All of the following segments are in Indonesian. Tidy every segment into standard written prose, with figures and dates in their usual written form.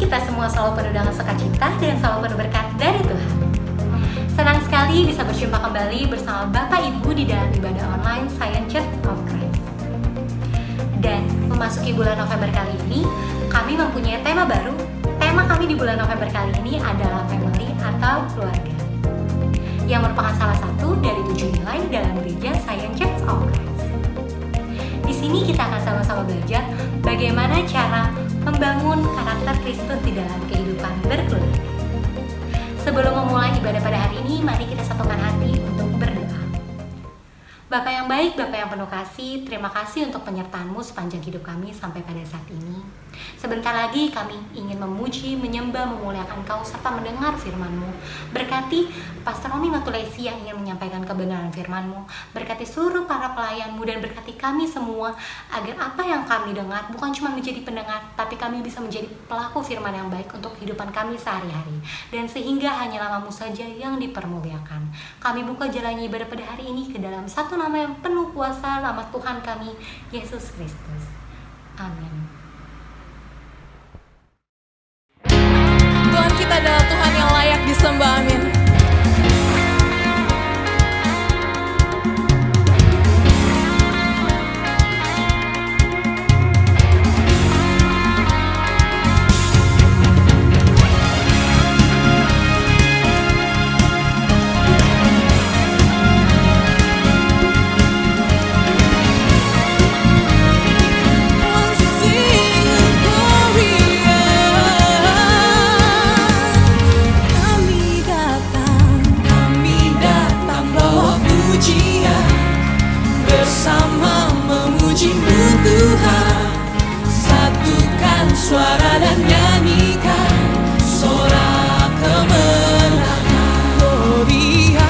kita semua selalu penuh dengan sukacita dan selalu penuh berkat dari Tuhan. Senang sekali bisa berjumpa kembali bersama Bapak Ibu di dalam ibadah online Zion Church of Christ. Dan memasuki bulan November kali ini, kami mempunyai tema baru. Tema kami di bulan November kali ini adalah family atau keluarga, yang merupakan salah satu dari 7 nilai dalam gereja Zion Church of Christ. Di sini kita akan sama-sama belajar bagaimana cara membangun karakter Kristus di dalam kehidupan berkeluarga. Sebelum memulai ibadah pada hari ini, mari kita satukan hati untuk berdoa. Bapa yang baik, Bapa yang penuh kasih, terima kasih untuk penyertaan-Mu sepanjang hidup kami sampai pada saat ini. Sebentar lagi kami ingin memuji, menyembah, memuliakan Engkau serta mendengar firman-Mu. Berkati Pastor Romi Matulesi yang ingin menyampaikan kebenaran firman-Mu. Berkati seluruh para pelayan-Mu dan berkati kami semua agar apa yang kami dengar bukan cuma menjadi pendengar, tapi kami bisa menjadi pelaku firman yang baik untuk kehidupan kami sehari-hari. Dan sehingga hanya nama-Mu saja yang dipermuliakan. Kami buka jalannya ibadah pada hari ini ke dalam satu nama yang penuh kuasa, nama Tuhan kami, Yesus Kristus. Amin. Tuhan kita adalah Tuhan yang layak disembah, amin. Suara dan nyanyikan sorak kemenangan. Gloria,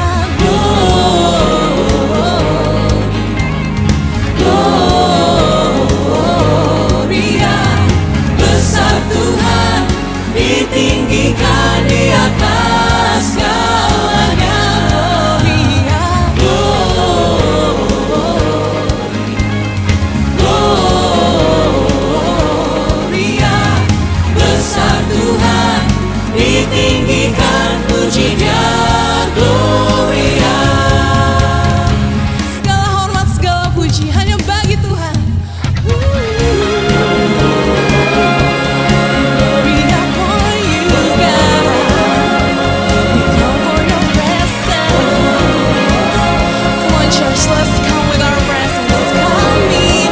Gloria, besar Tuhan, ditinggikan di atas segalanya. Ditinggikan pujinya, Gloria. Segala hormat, segala puji hanya bagi Tuhan. Gloria for you, God. We come for your presence. Come on church, let's come with our presence. Kami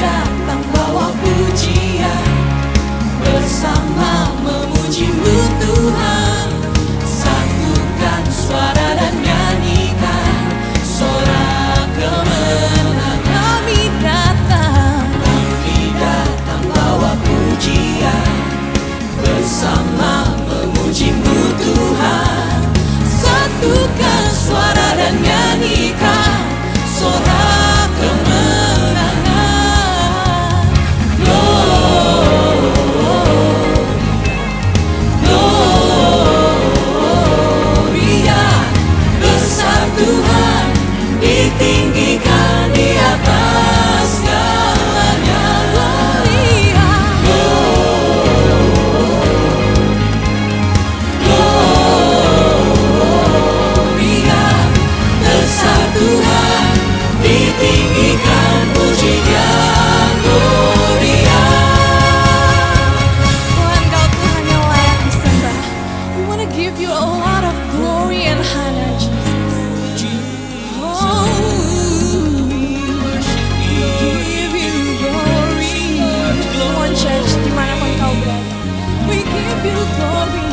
datang bawa pujian, bersama memuji-Mu Tuhan. Satukan suara dan nyanyikan sorak kemenangan. Kami datang bawa pujian, bersama memuji-Mu Tuhan. Satukan suara dan nyanyikan sorak kemenangan. Gloria, besar Tuhan, ditinggikan di atas segalanya. Gloria, Gloria, besar Tuhan, ditinggikan pujinya, Gloria. Tuhan, Kau Tuhan yang layak disembah. We want to give you a lot of glory and honor, Jesus. Oh, we give you glory. Come on church, dimanapun kau berada. We give you glory.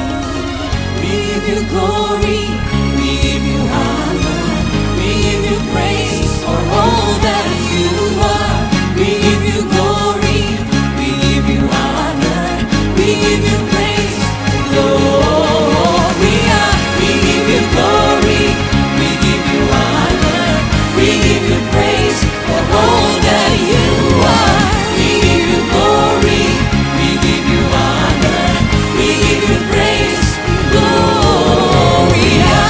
We give you glory, we give you honor, we give you praise for all that you are. We give you glory, we give you honor, we give you praise. Gloria, we give you glory, we give you honor, we give you praise for all that you are. We give you glory, we give you honor, we give you praise. Gloria.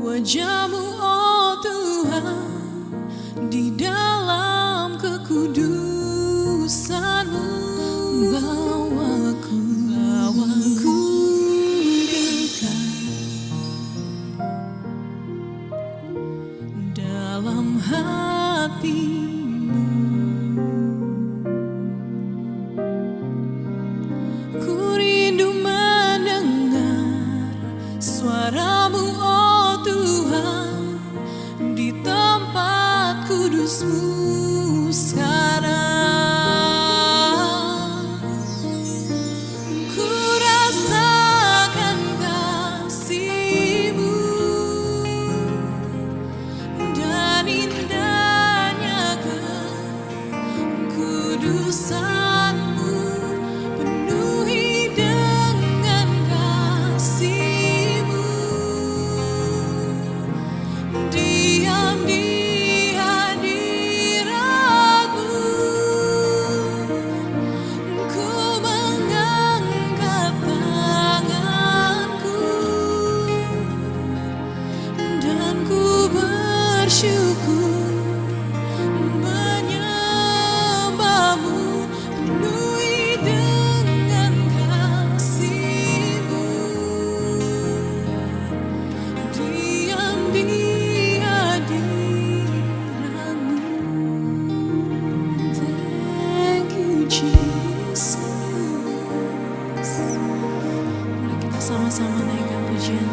wajah-Mu, oh Tuhan, di dalam kekudusan-Mu. Bawaku dekat dalam hati-Mu. Ku rindu mendengar suara-Mu, oh Tuhan, di tempat kudus-Mu sekarang. Ku rasakan kasih-Mu dan indahnya kekudusan-Mu, penuhi dengan kasih-Mu. Diam di hadirat-Mu, ku mengangkat tanganku dan ku bersyukur menyembah-Mu, penuhi dengan kasih-Mu. Diam di hadirat-Mu. Thank you, Jesus. Mari kita sama-sama naikkan pujian.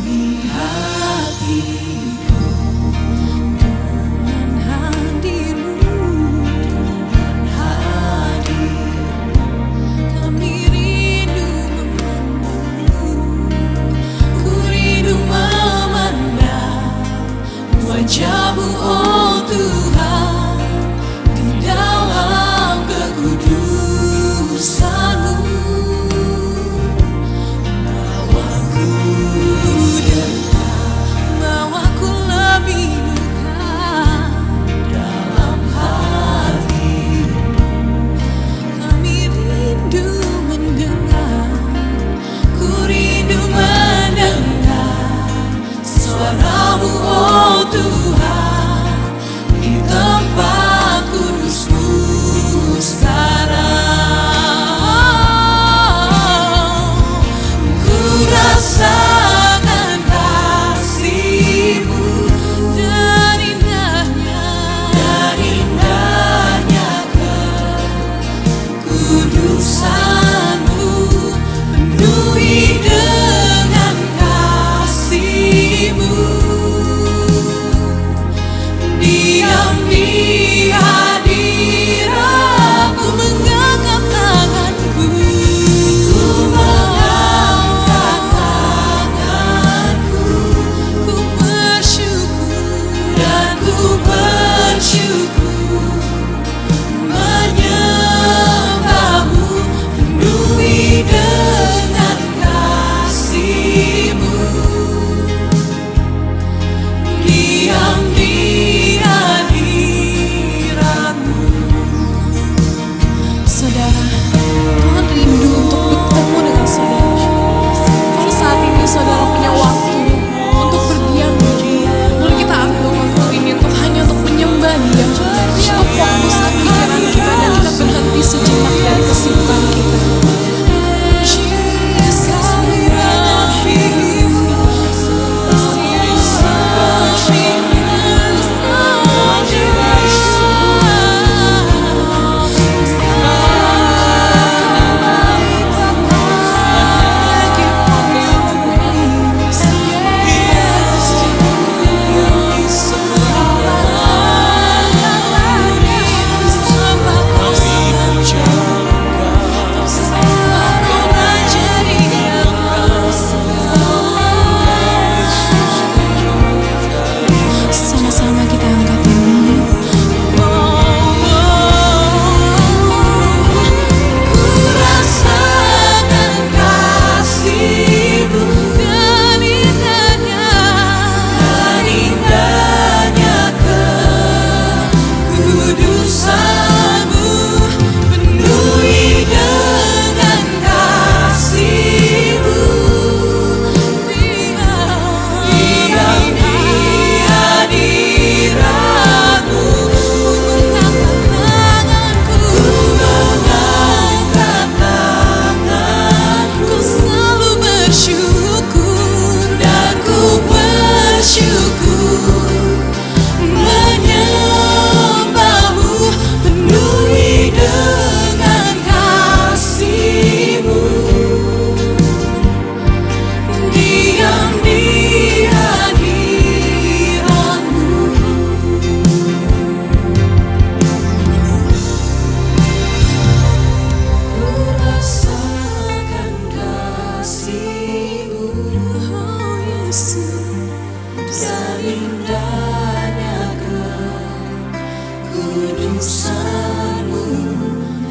Di hatiku, Yesus. dan indahnya kekudusan-Mu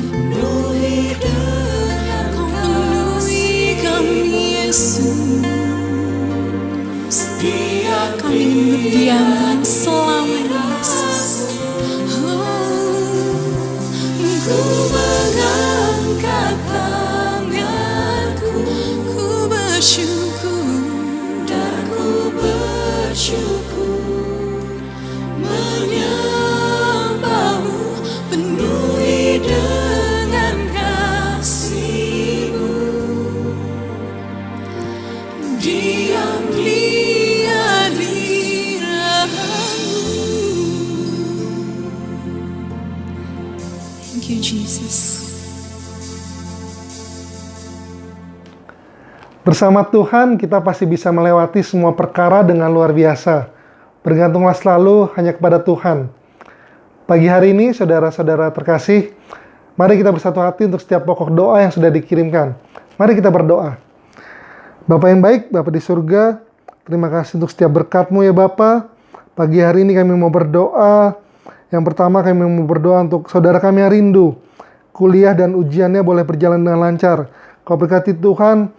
penuhi dengan Kau penuhi kami Yesus. setiap Kami ingin berdiam selamanya Yesus. ku mengangkat tanganku Ku bersyukur dan ku bersyukur menyembah-Mu penuhi dengan kasih-Mu diam di Thank you, Jesus. Bersama Tuhan, kita pasti bisa melewati semua perkara dengan luar biasa. Bergantunglah selalu hanya kepada Tuhan. Pagi hari ini, saudara-saudara terkasih, mari kita bersatu hati untuk setiap pokok doa yang sudah dikirimkan. Mari kita berdoa. Bapa yang baik, Bapa di surga, terima kasih untuk setiap berkat-Mu ya Bapa. Pagi hari ini kami mau berdoa. Yang pertama kami mau berdoa untuk saudara kami yang rindu. Kuliah dan ujiannya boleh berjalan dengan lancar. Kau berkati Tuhan,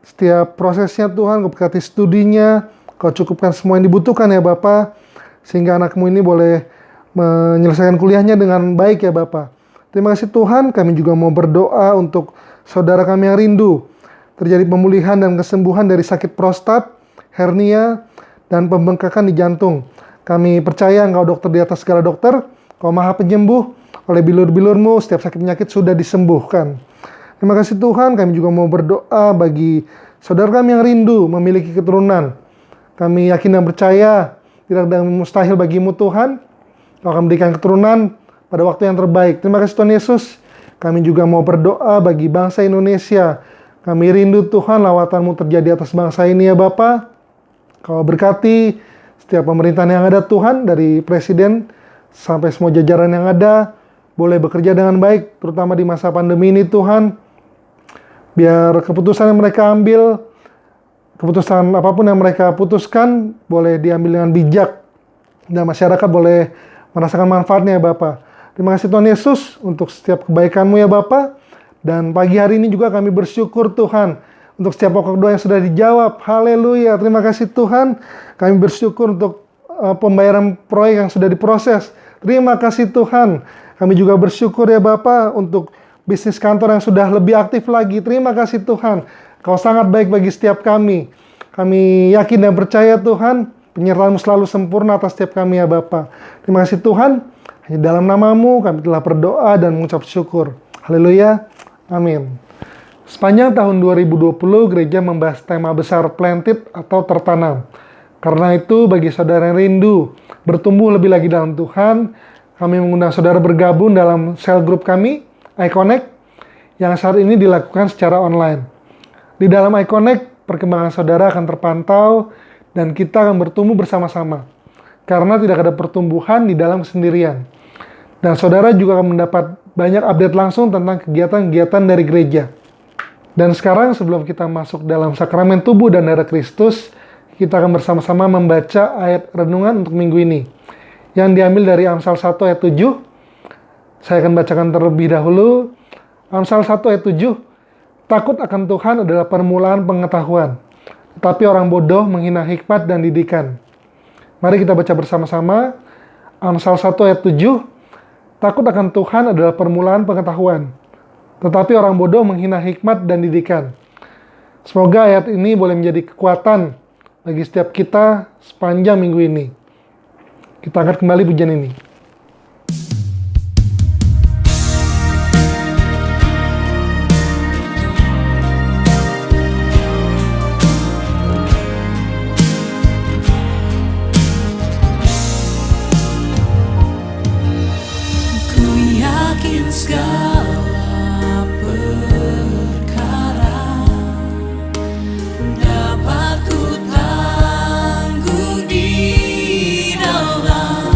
setiap prosesnya Tuhan, Kau berkati studinya, Kau cukupkan semua yang dibutuhkan ya Bapa, sehingga anakmu ini boleh menyelesaikan kuliahnya dengan baik ya Bapa. Terima kasih Tuhan, kami juga mau berdoa untuk saudara kami yang rindu. Terjadi pemulihan dan kesembuhan dari sakit prostat, hernia, dan pembengkakan di jantung. Kami percaya Engkau dokter di atas segala dokter, Kau maha penyembuh, oleh bilur-bilur-Mu setiap sakit penyakit sudah disembuhkan. Terima kasih Tuhan, kami juga mau berdoa bagi saudara kami yang rindu memiliki keturunan. Kami yakin dan percaya tidak ada yang mustahil bagi-Mu Tuhan. Kau akan berikan keturunan pada waktu yang terbaik. Terima kasih Tuhan Yesus. Kami juga mau berdoa bagi bangsa Indonesia. Kami rindu Tuhan lawatan-Mu terjadi atas bangsa ini ya Bapa. Kau berkati setiap pemerintahan yang ada Tuhan, dari presiden sampai semua jajaran yang ada, boleh bekerja dengan baik, terutama di masa pandemi ini Tuhan. Biar keputusan yang mereka ambil, keputusan apapun yang mereka putuskan, boleh diambil dengan bijak. Dan masyarakat boleh merasakan manfaatnya ya Bapa. Terima kasih Tuhan Yesus untuk setiap kebaikan-Mu ya Bapa. Dan pagi hari ini juga kami bersyukur Tuhan untuk setiap pokok doa yang sudah dijawab. Haleluya. Terima kasih Tuhan. Kami bersyukur untuk pembayaran proyek yang sudah diproses. Terima kasih Tuhan. Kami juga bersyukur ya Bapa untuk bisnis kantor yang sudah lebih aktif lagi. Terima kasih Tuhan. Kau sangat baik bagi setiap kami. Kami yakin dan percaya Tuhan, penyertaan-Mu selalu sempurna atas setiap kami ya Bapa. Terima kasih Tuhan. Hanya dalam nama-Mu kami telah berdoa dan mengucap syukur. Haleluya. Amin. Sepanjang tahun 2020, gereja membahas tema besar planted atau tertanam. Karena itu, bagi saudara yang rindu bertumbuh lebih lagi dalam Tuhan, kami mengundang saudara bergabung dalam sel grup kami, iConnect, yang saat ini dilakukan secara online. Di dalam iConnect, perkembangan saudara akan terpantau dan kita akan bertumbuh bersama-sama. Karena tidak ada pertumbuhan di dalam kesendirian. Dan saudara juga akan mendapat banyak update langsung tentang kegiatan-kegiatan dari gereja. Dan sekarang sebelum kita masuk dalam sakramen tubuh dan darah Kristus, kita akan bersama-sama membaca ayat renungan untuk minggu ini. Yang diambil dari Amsal 1 ayat 7. Saya akan bacakan terlebih dahulu. Amsal 1 ayat 7. Takut akan Tuhan adalah permulaan pengetahuan, tetapi orang bodoh menghina hikmat dan didikan. Mari kita baca bersama-sama. Amsal 1 ayat 7. Takut akan Tuhan adalah permulaan pengetahuan, tetapi orang bodoh menghina hikmat dan didikan. Semoga ayat ini boleh menjadi kekuatan bagi setiap kita sepanjang minggu ini. Kita angkat kembali pujian ini. Ku yakin segala perkara dapat ku tanggung di dalam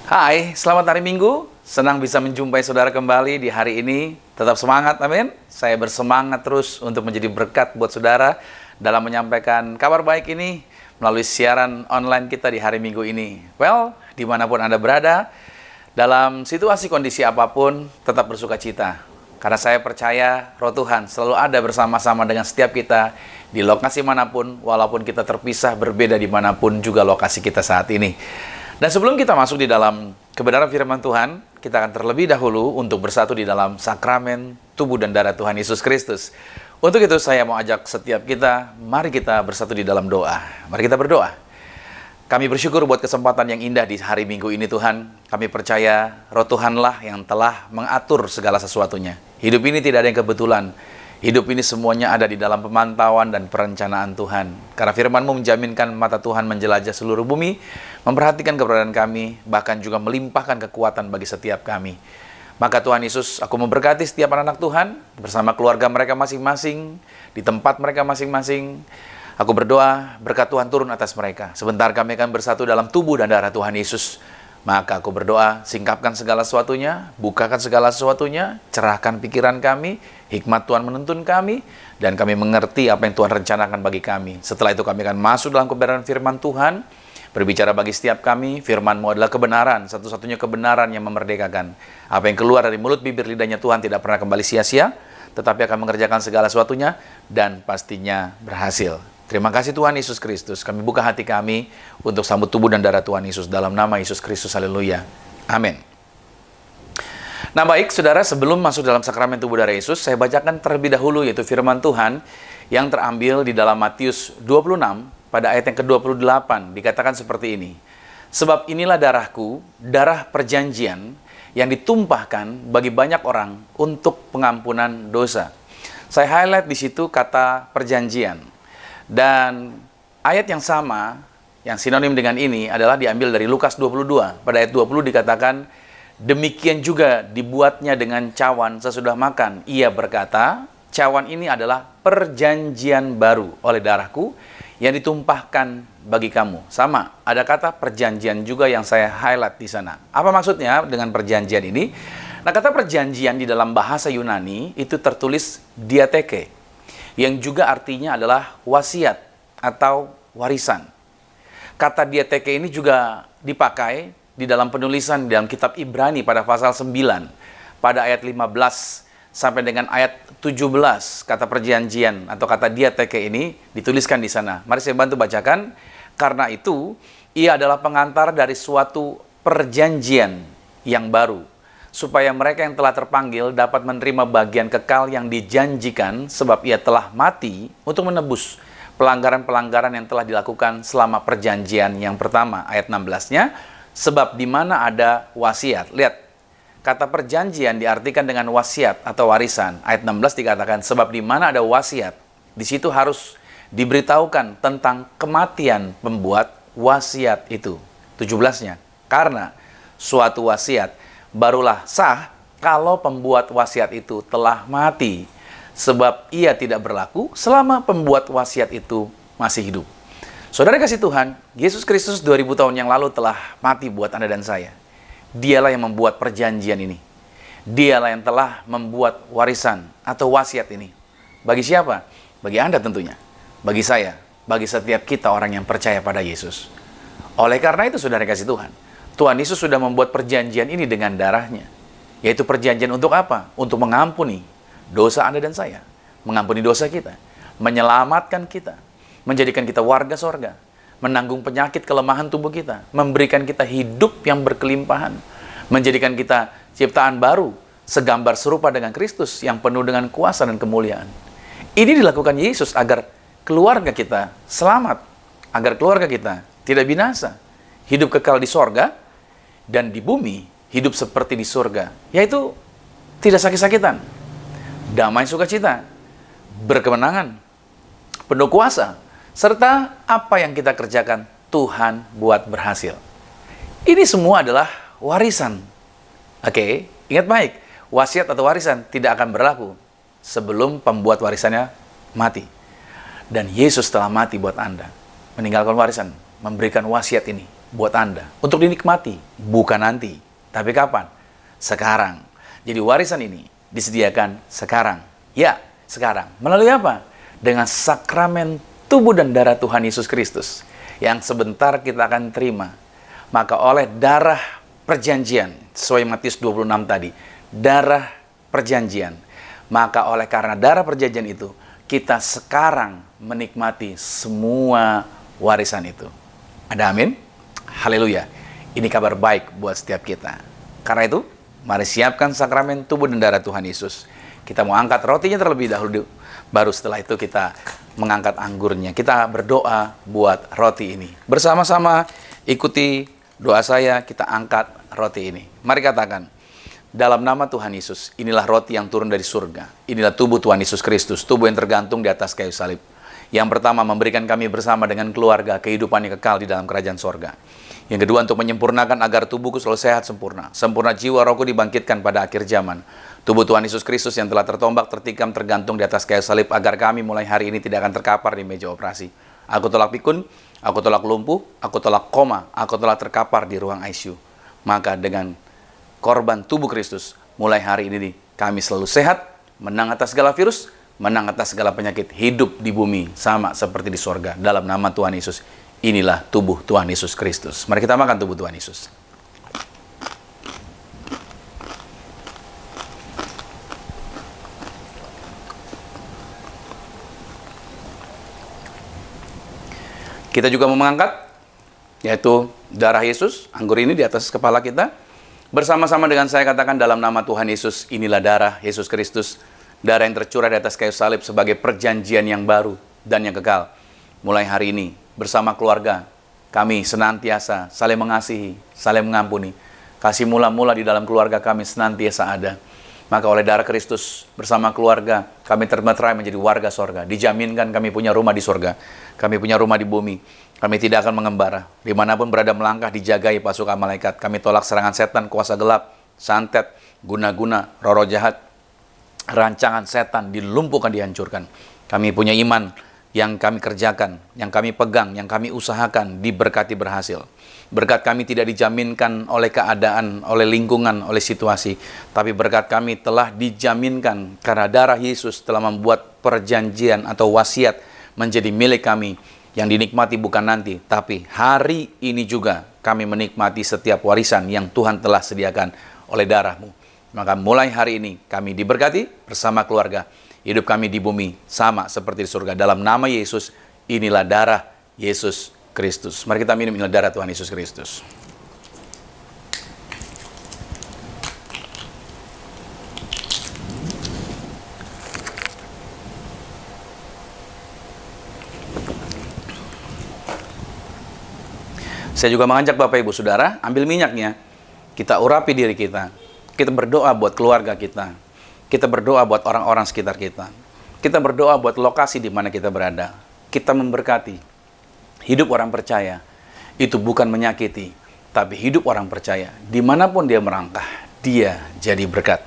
Hai, selamat hari Minggu. Senang bisa menjumpai saudara kembali di hari ini. Tetap semangat, amin. Saya bersemangat terus untuk menjadi berkat buat saudara dalam menyampaikan kabar baik ini melalui siaran online kita di hari Minggu ini. Well, dimanapun Anda berada, dalam situasi kondisi apapun, tetap bersuka cita. Karena saya percaya Roh Tuhan selalu ada bersama-sama dengan setiap kita di lokasi manapun, walaupun kita terpisah berbeda dimanapun juga lokasi kita saat ini. Dan sebelum kita masuk di dalam kebenaran firman Tuhan, kita akan terlebih dahulu untuk bersatu di dalam sakramen tubuh dan darah Tuhan Yesus Kristus. Untuk itu saya mau ajak setiap kita, mari kita bersatu di dalam doa. Mari kita berdoa. Kami bersyukur buat kesempatan yang indah di hari Minggu ini Tuhan. Kami percaya Roh Tuhanlah yang telah mengatur segala sesuatunya. Hidup ini tidak ada yang kebetulan. Hidup ini semuanya ada di dalam pemantauan dan perencanaan Tuhan. Karena firman-Mu menjaminkan mata Tuhan menjelajah seluruh bumi, memperhatikan keberadaan kami, bahkan juga melimpahkan kekuatan bagi setiap kami. Maka Tuhan Yesus, aku memberkati setiap anak-anak Tuhan, bersama keluarga mereka masing-masing, di tempat mereka masing-masing. Aku berdoa, berkat Tuhan turun atas mereka. Sebentar kami akan bersatu dalam tubuh dan darah Tuhan Yesus. Maka aku berdoa, singkapkan segala sesuatunya, bukakan segala sesuatunya, cerahkan pikiran kami, hikmat Tuhan menuntun kami, dan kami mengerti apa yang Tuhan rencanakan bagi kami. Setelah itu kami akan masuk dalam kebenaran firman Tuhan, berbicara bagi setiap kami, firman-Mu adalah kebenaran, satu-satunya kebenaran yang memerdekakan. Apa yang keluar dari mulut bibir lidahnya Tuhan tidak pernah kembali sia-sia, tetapi akan mengerjakan segala sesuatunya, dan pastinya berhasil. Terima kasih Tuhan Yesus Kristus. Kami buka hati kami untuk sambut tubuh dan darah Tuhan Yesus dalam nama Yesus Kristus. Haleluya. Amin. Nah baik, saudara, sebelum masuk dalam sakramen tubuh darah Yesus, saya bacakan terlebih dahulu yaitu firman Tuhan yang terambil di dalam Matius 26 pada ayat yang ke-28. Dikatakan seperti ini. Sebab inilah darahku, darah perjanjian yang ditumpahkan bagi banyak orang untuk pengampunan dosa. Saya highlight di situ kata perjanjian. Dan ayat yang sama, yang sinonim dengan ini adalah diambil dari Lukas 22. Pada ayat 20 dikatakan, demikian juga dibuatnya dengan cawan sesudah makan. Ia berkata, cawan ini adalah perjanjian baru oleh darahku yang ditumpahkan bagi kamu. Sama, ada kata perjanjian juga yang saya highlight di sana. Apa maksudnya dengan perjanjian ini? Nah, kata perjanjian di dalam bahasa Yunani itu tertulis diatheke, yang juga artinya adalah wasiat atau warisan. Kata diatheke ini juga dipakai di dalam penulisan dalam kitab Ibrani pada pasal 9, pada ayat 15 sampai dengan ayat 17, kata perjanjian atau kata diatheke ini dituliskan di sana. Mari saya bantu bacakan. Karena itu, ia adalah pengantar dari suatu perjanjian yang baru, supaya mereka yang telah terpanggil dapat menerima bagian kekal yang dijanjikan, sebab ia telah mati untuk menebus pelanggaran-pelanggaran yang telah dilakukan selama perjanjian yang pertama. Ayat 16-nya, sebab di mana ada wasiat. Lihat, kata perjanjian diartikan dengan wasiat atau warisan. Ayat 16 dikatakan, sebab di mana ada wasiat, di situ harus diberitahukan tentang kematian pembuat wasiat itu. 17-nya, karena suatu wasiat barulah sah kalau pembuat wasiat itu telah mati, sebab ia tidak berlaku selama pembuat wasiat itu masih hidup. Saudara kasih Tuhan, Yesus Kristus 2000 tahun yang lalu telah mati buat Anda dan saya. Dialah yang membuat perjanjian ini. Dialah yang telah membuat warisan atau wasiat ini. Bagi siapa? Bagi Anda tentunya. Bagi saya, bagi setiap kita orang yang percaya pada Yesus. Oleh karena itu saudara kasih Tuhan, Tuhan Yesus sudah membuat perjanjian ini dengan darahnya. Yaitu perjanjian untuk apa? Untuk mengampuni dosa Anda dan saya. Mengampuni dosa kita. Menyelamatkan kita. Menjadikan kita warga sorga. Menanggung penyakit kelemahan tubuh kita. Memberikan kita hidup yang berkelimpahan. Menjadikan kita ciptaan baru. Segambar serupa dengan Kristus yang penuh dengan kuasa dan kemuliaan. Ini dilakukan Yesus agar keluarga kita selamat. Agar keluarga kita tidak binasa. Hidup kekal di sorga. Dan di bumi hidup seperti di surga. Yaitu tidak sakit-sakitan. Damai sukacita. Berkemenangan. Penuh kuasa. Serta apa yang kita kerjakan Tuhan buat berhasil. Ini semua adalah warisan. Oke, ingat baik. Wasiat atau warisan tidak akan berlaku sebelum pembuat warisannya mati. Dan Yesus telah mati buat Anda. Meninggalkan warisan, memberikan wasiat ini buat Anda. Untuk dinikmati, bukan nanti. Tapi kapan? Sekarang. Jadi warisan ini disediakan sekarang. Ya, sekarang. Melalui apa? Dengan sakramen tubuh dan darah Tuhan Yesus Kristus. Yang sebentar kita akan terima. Maka oleh darah perjanjian, sesuai Matius 26 tadi, darah perjanjian. Maka oleh karena darah perjanjian itu, kita sekarang menikmati semua warisan itu. Ada amin? Haleluya. Ini kabar baik buat setiap kita. Karena itu, mari siapkan sakramen tubuh dan darah Tuhan Yesus. Kita mau angkat rotinya terlebih dahulu. Baru setelah itu kita mengangkat anggurnya. Kita berdoa buat roti ini. Bersama-sama ikuti doa saya, kita angkat roti ini. Mari katakan, dalam nama Tuhan Yesus, inilah roti yang turun dari surga. Inilah tubuh Tuhan Yesus Kristus, tubuh yang tergantung di atas kayu salib. Yang pertama, memberikan kami bersama dengan keluarga kehidupan yang kekal di dalam kerajaan sorga. Yang kedua, untuk menyempurnakan agar tubuhku selalu sehat sempurna. Sempurna jiwa rohku dibangkitkan pada akhir zaman. Tubuh Tuhan Yesus Kristus yang telah tertombak, tertikam, tergantung di atas kayu salib, agar kami mulai hari ini tidak akan terkapar di meja operasi. Aku tolak pikun, aku tolak lumpuh, aku tolak koma, aku tolak terkapar di ruang ICU. Maka dengan korban tubuh Kristus, mulai hari ini kami selalu sehat, menang atas segala virus, menang atas segala penyakit, hidup di bumi sama seperti di sorga. Dalam nama Tuhan Yesus, inilah tubuh Tuhan Yesus Kristus. Mari kita makan tubuh Tuhan Yesus. Kita juga mau mengangkat, yaitu darah Yesus, anggur ini di atas kepala kita. Bersama-sama dengan saya katakan dalam nama Tuhan Yesus, inilah darah Yesus Kristus. Darah yang tercurah di atas kayu salib sebagai perjanjian yang baru dan yang kekal. Mulai hari ini, bersama keluarga, kami senantiasa saling mengasihi, saling mengampuni. Kasih mula-mula di dalam keluarga kami senantiasa ada. Maka oleh darah Kristus, bersama keluarga, kami termeterai menjadi warga sorga. Dijaminkan kami punya rumah di sorga. Kami punya rumah di bumi. Kami tidak akan mengembara. Dimanapun berada melangkah, dijagai pasukan malaikat. Kami tolak serangan setan, kuasa gelap, santet, guna-guna, roh-roh jahat. Rancangan setan dilumpuhkan, dihancurkan. Kami punya iman yang kami kerjakan, yang kami pegang, yang kami usahakan, diberkati berhasil. Berkat kami tidak dijaminkan oleh keadaan, oleh lingkungan, oleh situasi. Tapi berkat kami telah dijaminkan karena darah Yesus telah membuat perjanjian atau wasiat menjadi milik kami. Yang dinikmati bukan nanti, tapi hari ini juga kami menikmati setiap warisan yang Tuhan telah sediakan oleh darah-Mu. Maka mulai hari ini kami diberkati bersama keluarga. Hidup kami di bumi sama seperti di surga. Dalam nama Yesus, inilah darah Yesus Kristus. Mari kita minum, inilah darah Tuhan Yesus Kristus. Saya juga mengajak Bapak Ibu Saudara, ambil minyaknya, kita urapi diri kita. Kita berdoa buat keluarga kita. Kita berdoa buat orang-orang sekitar kita. Kita berdoa buat lokasi di mana kita berada. Kita memberkati. Hidup orang percaya itu bukan menyakiti, tapi hidup orang percaya dimanapun dia merangkah, dia jadi berkat.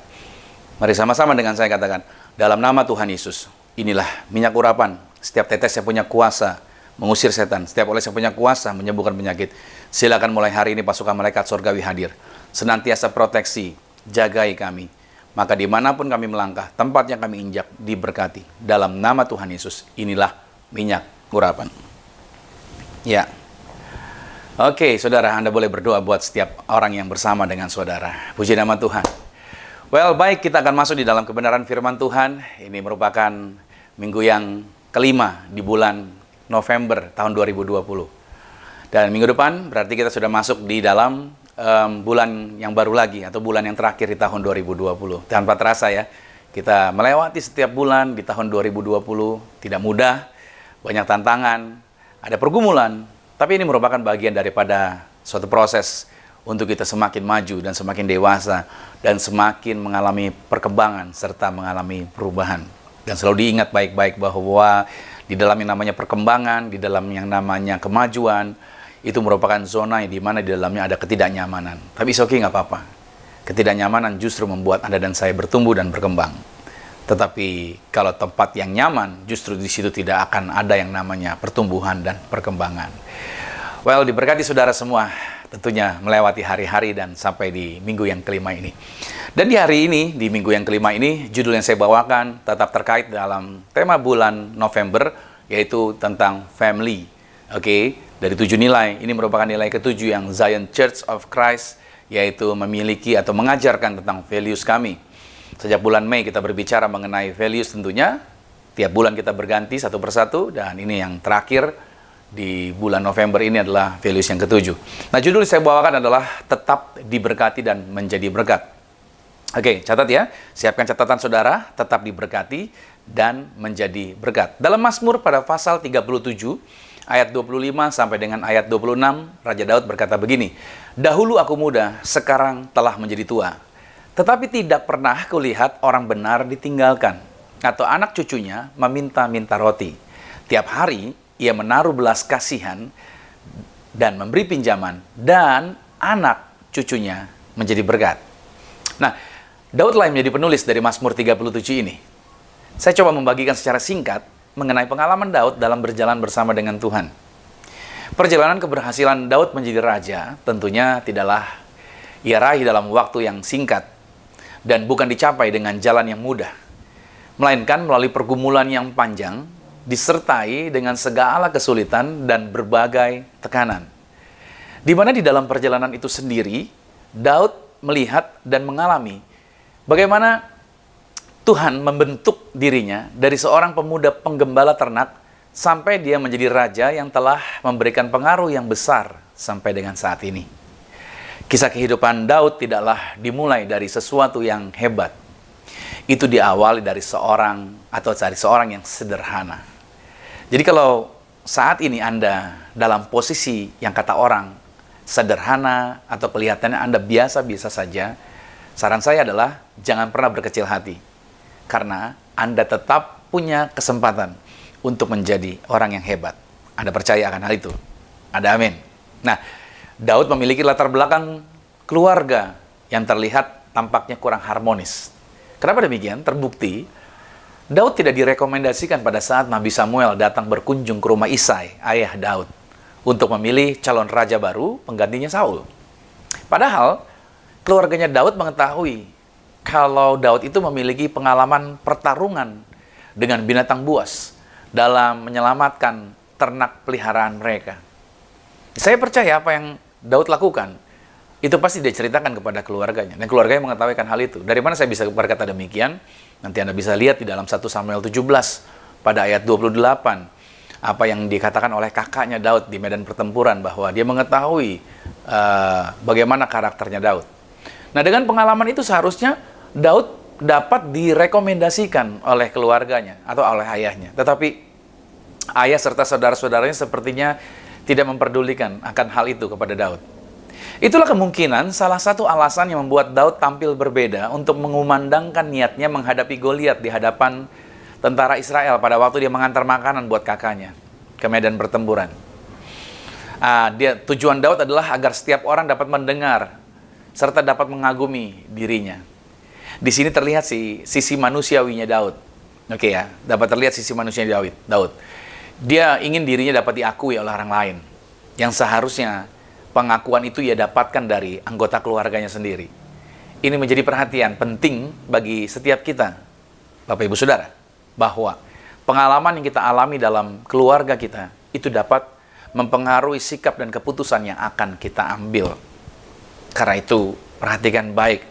Mari sama-sama dengan saya katakan, dalam nama Tuhan Yesus, inilah minyak urapan. Setiap tetes yang punya kuasa mengusir setan. Setiap oles yang punya kuasa menyembuhkan penyakit. Silakan mulai hari ini pasukan malaikat surgawi hadir. Senantiasa proteksi, jagai kami. Maka dimanapun kami melangkah, tempat yang kami injak diberkati. Dalam nama Tuhan Yesus, inilah minyak urapan. Ya. Oke, saudara, Anda boleh berdoa buat setiap orang yang bersama dengan saudara. Puji nama Tuhan. Well, baik, kita akan masuk di dalam kebenaran firman Tuhan. Ini merupakan minggu yang kelima di bulan November tahun 2020. Dan minggu depan berarti kita sudah masuk di dalam bulan yang baru lagi, atau bulan yang terakhir di tahun 2020. Tanpa terasa ya, kita melewati setiap bulan di tahun 2020. Tidak mudah, banyak tantangan, ada pergumulan. Tapi ini merupakan bagian daripada suatu proses untuk kita semakin maju dan semakin dewasa dan semakin mengalami perkembangan serta mengalami perubahan. Dan selalu diingat baik-baik bahwa di dalam yang namanya perkembangan, di dalam yang namanya kemajuan, itu merupakan zona di mana di dalamnya ada ketidaknyamanan. Tapi oke, nggak apa-apa. Ketidaknyamanan justru membuat Anda dan saya bertumbuh dan berkembang. Tetapi kalau tempat yang nyaman, justru di situ tidak akan ada yang namanya pertumbuhan dan perkembangan. Well, diberkati saudara semua, tentunya melewati hari-hari dan sampai di minggu yang kelima ini. Dan di hari ini, di minggu yang kelima ini, judul yang saya bawakan tetap terkait dalam tema bulan November, yaitu tentang family. Oke, dari 7 nilai, ini merupakan nilai ke-7 yang Zion Church of Christ, yaitu memiliki atau mengajarkan tentang values kami. Sejak bulan Mei kita berbicara mengenai values tentunya, tiap bulan kita berganti satu persatu, dan ini yang terakhir, di bulan November ini adalah values yang ke-7. Nah, judul yang saya bawakan adalah tetap diberkati dan menjadi berkat. Oke, catat ya. Siapkan catatan saudara, tetap diberkati dan menjadi berkat. Dalam Mazmur pada pasal 37, ayat 25 sampai dengan ayat 26, Raja Daud berkata begini, "Dahulu aku muda, sekarang telah menjadi tua. Tetapi tidak pernah kulihat orang benar ditinggalkan, atau anak cucunya meminta-minta roti. Tiap hari ia menaruh belas kasihan dan memberi pinjaman, dan anak cucunya menjadi berkat." Nah, Daudlah yang menjadi penulis dari Mazmur 37 ini. Saya coba membagikan secara singkat mengenai pengalaman Daud dalam berjalan bersama dengan Tuhan. Perjalanan keberhasilan Daud menjadi raja tentunya tidaklah ia raih dalam waktu yang singkat dan bukan dicapai dengan jalan yang mudah, melainkan melalui pergumulan yang panjang disertai dengan segala kesulitan dan berbagai tekanan. Di mana di dalam perjalanan itu sendiri, Daud melihat dan mengalami bagaimana Tuhan membentuk dirinya dari seorang pemuda penggembala ternak sampai dia menjadi raja yang telah memberikan pengaruh yang besar sampai dengan saat ini. Kisah kehidupan Daud tidaklah dimulai dari sesuatu yang hebat. Itu diawali dari seorang yang sederhana. Jadi kalau saat ini Anda dalam posisi yang kata orang sederhana atau kelihatannya Anda biasa-biasa saja, saran saya adalah jangan pernah berkecil hati. Karena Anda tetap punya kesempatan untuk menjadi orang yang hebat. Anda percaya akan hal itu? Ada amin. Nah, Daud memiliki latar belakang keluarga yang terlihat tampaknya kurang harmonis. Kenapa demikian? Terbukti Daud tidak direkomendasikan pada saat Nabi Samuel datang berkunjung ke rumah Isai, ayah Daud, untuk memilih calon raja baru penggantinya Saul. Padahal keluarganya Daud mengetahui kalau Daud itu memiliki pengalaman pertarungan dengan binatang buas dalam menyelamatkan ternak peliharaan mereka. Saya percaya apa yang Daud lakukan, itu pasti dia ceritakan kepada keluarganya. Dan keluarganya mengetahui hal itu. Dari mana saya bisa berkata demikian? Nanti Anda bisa lihat di dalam 1 Samuel 17 pada ayat 28. Apa yang dikatakan oleh kakaknya Daud di medan pertempuran, bahwa dia mengetahui bagaimana karakternya Daud. Nah, dengan pengalaman itu seharusnya Daud dapat direkomendasikan oleh keluarganya atau oleh ayahnya. Tetapi ayah serta saudara-saudaranya sepertinya tidak memperdulikan akan hal itu kepada Daud. Itulah kemungkinan salah satu alasan yang membuat Daud tampil berbeda untuk mengumandangkan niatnya menghadapi Goliat di hadapan tentara Israel pada waktu dia mengantar makanan buat kakaknya ke medan pertempuran. Tujuan Daud adalah agar setiap orang dapat mendengar serta dapat mengagumi dirinya. Di sini terlihat sisi manusiawinya Daud. Oke ya, dapat terlihat sisi manusia Daud. Dia ingin dirinya dapat diakui oleh orang lain, yang seharusnya pengakuan itu ia dapatkan dari anggota keluarganya sendiri. Ini menjadi perhatian penting bagi setiap kita, Bapak Ibu Saudara, bahwa pengalaman yang kita alami dalam keluarga kita itu dapat mempengaruhi sikap dan keputusan yang akan kita ambil. Karena itu, perhatikan baik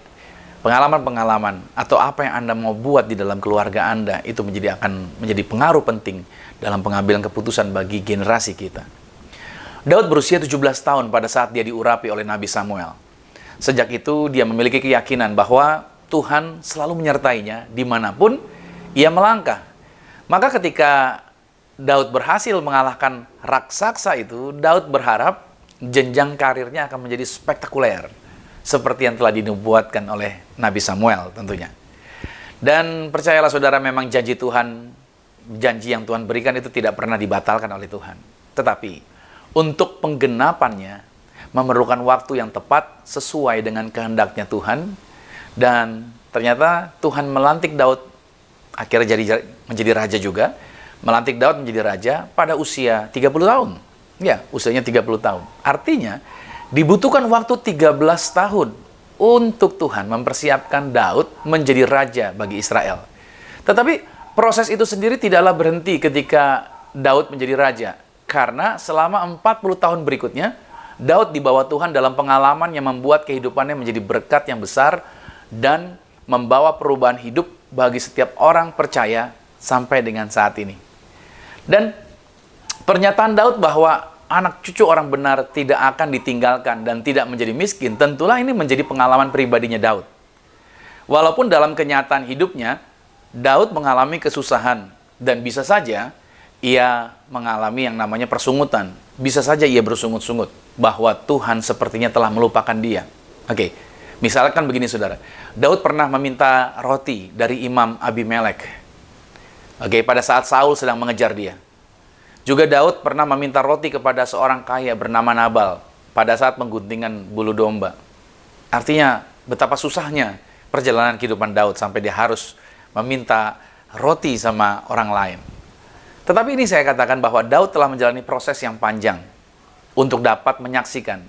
pengalaman-pengalaman atau apa yang Anda mau buat di dalam keluarga Anda itu akan menjadi pengaruh penting dalam pengambilan keputusan bagi generasi kita. Daud berusia 17 tahun pada saat dia diurapi oleh Nabi Samuel. Sejak itu dia memiliki keyakinan bahwa Tuhan selalu menyertainya dimanapun ia melangkah. Maka ketika Daud berhasil mengalahkan raksasa itu, Daud berharap jenjang karirnya akan menjadi spektakuler, seperti yang telah dinubuatkan oleh Nabi Samuel tentunya. Dan percayalah saudara, memang janji Tuhan, janji yang Tuhan berikan itu tidak pernah dibatalkan oleh Tuhan. Tetapi untuk penggenapannya memerlukan waktu yang tepat sesuai dengan kehendaknya Tuhan. Dan ternyata Tuhan melantik Daud akhirnya menjadi raja juga. Melantik Daud menjadi raja pada usia 30 tahun. Ya, usianya 30 tahun. Artinya dibutuhkan waktu 13 tahun untuk Tuhan mempersiapkan Daud menjadi raja bagi Israel. Tetapi proses itu sendiri tidaklah berhenti ketika Daud menjadi raja. Karena selama 40 tahun berikutnya, Daud dibawa Tuhan dalam pengalaman yang membuat kehidupannya menjadi berkat yang besar dan membawa perubahan hidup bagi setiap orang percaya sampai dengan saat ini. Dan pernyataan Daud bahwa anak cucu orang benar tidak akan ditinggalkan dan tidak menjadi miskin, tentulah ini menjadi pengalaman pribadinya Daud. Walaupun dalam kenyataan hidupnya, Daud mengalami kesusahan dan bisa saja ia mengalami yang namanya persungutan. Bisa saja ia bersungut-sungut bahwa Tuhan sepertinya telah melupakan dia. Oke, misalkan begini saudara, Daud pernah meminta roti dari Imam Abimelek. Oke, pada saat Saul sedang mengejar dia. Juga Daud pernah meminta roti kepada seorang kaya bernama Nabal pada saat pengguntingan bulu domba. Artinya betapa susahnya perjalanan kehidupan Daud sampai dia harus meminta roti sama orang lain. Tetapi ini saya katakan bahwa Daud telah menjalani proses yang panjang untuk dapat menyaksikan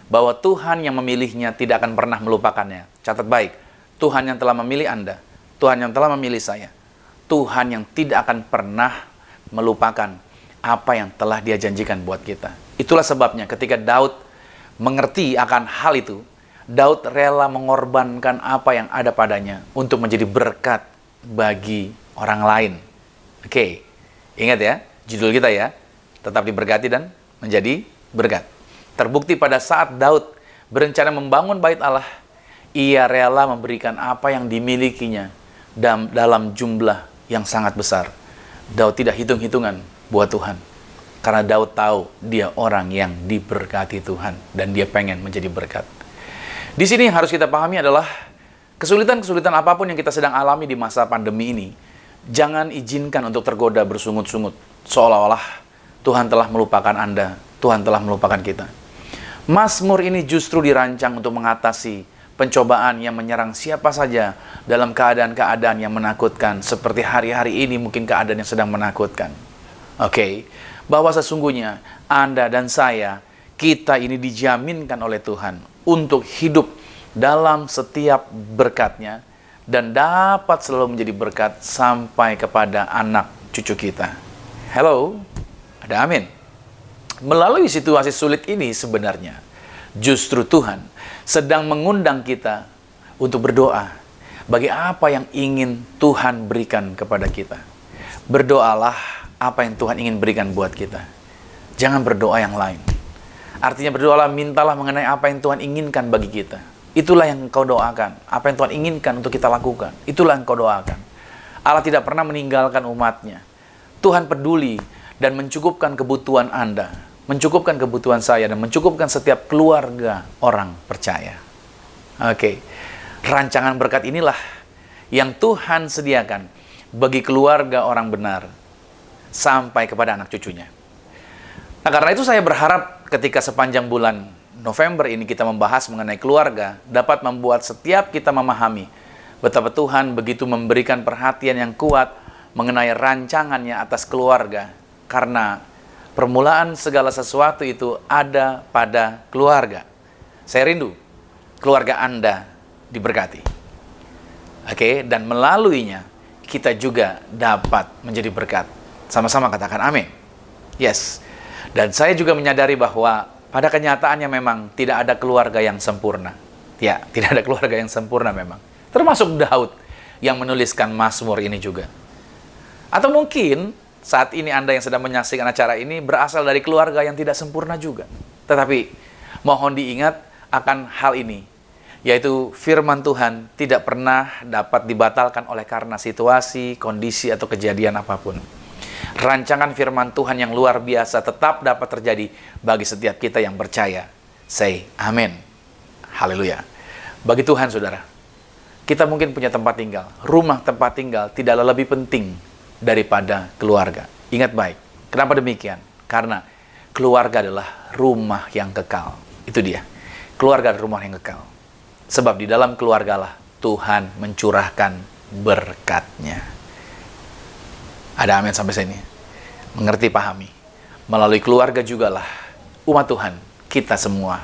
bahwa Tuhan yang memilihnya tidak akan pernah melupakannya. Catat baik, Tuhan yang telah memilih Anda, Tuhan yang telah memilih saya, Tuhan yang tidak akan pernah melupakan apa yang telah Dia janjikan buat kita. Itulah sebabnya ketika Daud mengerti akan hal itu, Daud rela mengorbankan apa yang ada padanya untuk menjadi berkat bagi orang lain. Oke, ingat ya, judul kita ya, tetap diberkati dan menjadi berkat. Terbukti pada saat Daud berencana membangun bait Allah, ia rela memberikan apa yang dimilikinya dalam jumlah yang sangat besar. Daud tidak hitung-hitungan buat Tuhan. Karena Daud tahu dia orang yang diberkati Tuhan dan dia pengen menjadi berkat. Di sini yang harus kita pahami adalah kesulitan-kesulitan apapun yang kita sedang alami di masa pandemi ini, jangan izinkan untuk tergoda bersungut-sungut seolah-olah Tuhan telah melupakan Anda, Tuhan telah melupakan kita. Mazmur ini justru dirancang untuk mengatasi pencobaan yang menyerang siapa saja dalam keadaan-keadaan yang menakutkan, seperti hari-hari ini mungkin keadaan yang sedang menakutkan. Oke, bahwa sesungguhnya Anda dan saya, kita ini dijaminkan oleh Tuhan untuk hidup dalam setiap berkat-Nya dan dapat selalu menjadi berkat sampai kepada anak cucu kita. Hello, ada amin. Melalui situasi sulit ini sebenarnya, justru Tuhan sedang mengundang kita untuk berdoa bagi apa yang ingin Tuhan berikan kepada kita. Berdoalah apa yang Tuhan ingin berikan buat kita. Jangan berdoa yang lain. Artinya berdoalah, mintalah mengenai apa yang Tuhan inginkan bagi kita. Itulah yang engkau doakan. Apa yang Tuhan inginkan untuk kita lakukan, itulah yang engkau doakan. Allah tidak pernah meninggalkan umat-Nya. Tuhan peduli dan mencukupkan kebutuhan Anda, mencukupkan kebutuhan saya, dan mencukupkan setiap keluarga orang percaya. Oke, rancangan berkat inilah yang Tuhan sediakan bagi keluarga orang benar sampai kepada anak cucunya. Nah, karena itu saya berharap ketika sepanjang bulan November ini kita membahas mengenai keluarga, dapat membuat setiap kita memahami betapa Tuhan begitu memberikan perhatian yang kuat mengenai rancangannya atas keluarga, karena permulaan segala sesuatu itu ada pada keluarga. Saya rindu keluarga Anda diberkati. Oke, dan melaluinya kita juga dapat menjadi berkat. Sama-sama katakan amin. Yes. Dan saya juga menyadari bahwa pada kenyataannya memang tidak ada keluarga yang sempurna. Ya, tidak ada keluarga yang sempurna memang. Termasuk Daud yang menuliskan Mazmur ini juga. Atau mungkin saat ini Anda yang sedang menyaksikan acara ini berasal dari keluarga yang tidak sempurna juga. Tetapi mohon diingat akan hal ini, yaitu firman Tuhan tidak pernah dapat dibatalkan oleh karena situasi, kondisi, atau kejadian apapun. Rancangan firman Tuhan yang luar biasa tetap dapat terjadi bagi setiap kita yang percaya. Say amin. Haleluya. Bagi Tuhan, saudara, kita mungkin punya tempat tinggal. Rumah tempat tinggal tidaklah lebih penting daripada keluarga. Ingat baik. Kenapa demikian? Karena keluarga adalah rumah yang kekal. Itu dia. Keluarga adalah rumah yang kekal. Sebab di dalam keluargalah Tuhan mencurahkan berkat-Nya. Ada amin sampai sini? Mengerti, pahami. Melalui keluarga jugalah umat Tuhan, kita semua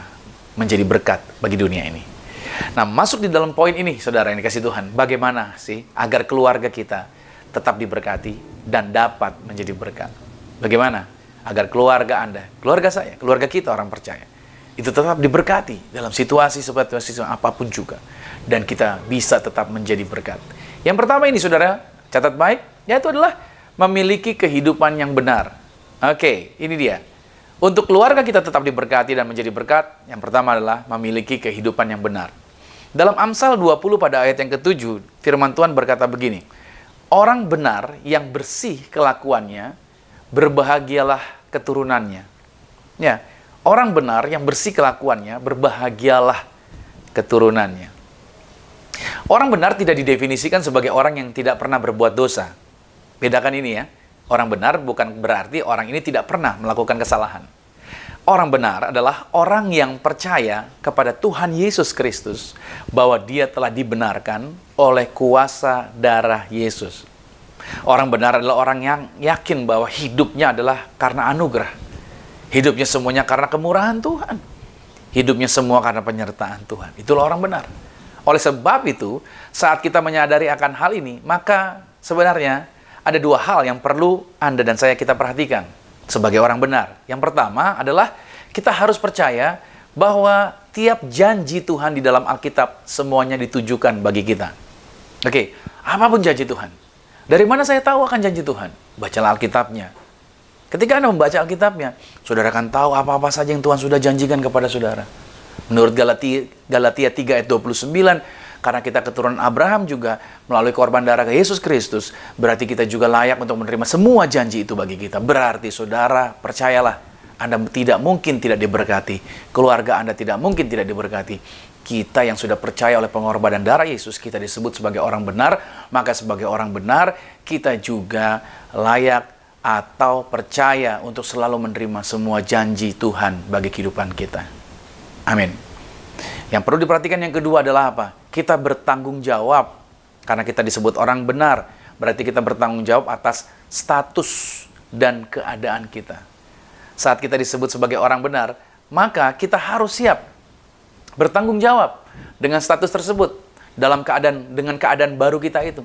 menjadi berkat bagi dunia ini. Nah, masuk di dalam poin ini, saudara yang dikasih Tuhan. Bagaimana sih agar keluarga kita tetap diberkati dan dapat menjadi berkat? Bagaimana agar keluarga Anda, keluarga saya, keluarga kita orang percaya, itu tetap diberkati dalam situasi seperti apapun juga. Dan kita bisa tetap menjadi berkat. Yang pertama ini, saudara, catat baik, yaitu adalah memiliki kehidupan yang benar. Oke, ini dia. Untuk keluarga kita tetap diberkati dan menjadi berkat, yang pertama adalah memiliki kehidupan yang benar. Dalam Amsal 20 pada ayat yang ke-7, firman Tuhan berkata begini, orang benar yang bersih kelakuannya, berbahagialah keturunannya. Ya, orang benar yang bersih kelakuannya, berbahagialah keturunannya. Orang benar tidak didefinisikan sebagai orang yang tidak pernah berbuat dosa. Bedakan ini ya. Orang benar bukan berarti orang ini tidak pernah melakukan kesalahan. Orang benar adalah orang yang percaya kepada Tuhan Yesus Kristus bahwa dia telah dibenarkan oleh kuasa darah Yesus. Orang benar adalah orang yang yakin bahwa hidupnya adalah karena anugerah. Hidupnya semuanya karena kemurahan Tuhan. Hidupnya semua karena penyertaan Tuhan. Itulah orang benar. Oleh sebab itu, saat kita menyadari akan hal ini, maka sebenarnya ada dua hal yang perlu Anda dan saya kita perhatikan sebagai orang benar. Yang pertama adalah kita harus percaya bahwa tiap janji Tuhan di dalam Alkitab semuanya ditujukan bagi kita. Oke, apapun janji Tuhan. Dari mana saya tahu akan janji Tuhan? Bacalah Alkitabnya. Ketika Anda membaca Alkitabnya, saudara akan tahu apa-apa saja yang Tuhan sudah janjikan kepada saudara. Menurut Galatia 3 ayat 29, karena kita keturunan Abraham juga melalui korban darah Yesus Kristus, berarti kita juga layak untuk menerima semua janji itu bagi kita. Berarti saudara, percayalah, Anda tidak mungkin tidak diberkati. Keluarga Anda tidak mungkin tidak diberkati. Kita yang sudah percaya oleh pengorbanan darah Yesus, kita disebut sebagai orang benar, maka sebagai orang benar, kita juga layak atau percaya untuk selalu menerima semua janji Tuhan bagi kehidupan kita. Amin. Yang perlu diperhatikan yang kedua adalah apa? Kita bertanggung jawab. Karena kita disebut orang benar, berarti kita bertanggung jawab atas status dan keadaan kita. Saat kita disebut sebagai orang benar, maka kita harus siap bertanggung jawab dengan status tersebut dengan keadaan baru kita itu.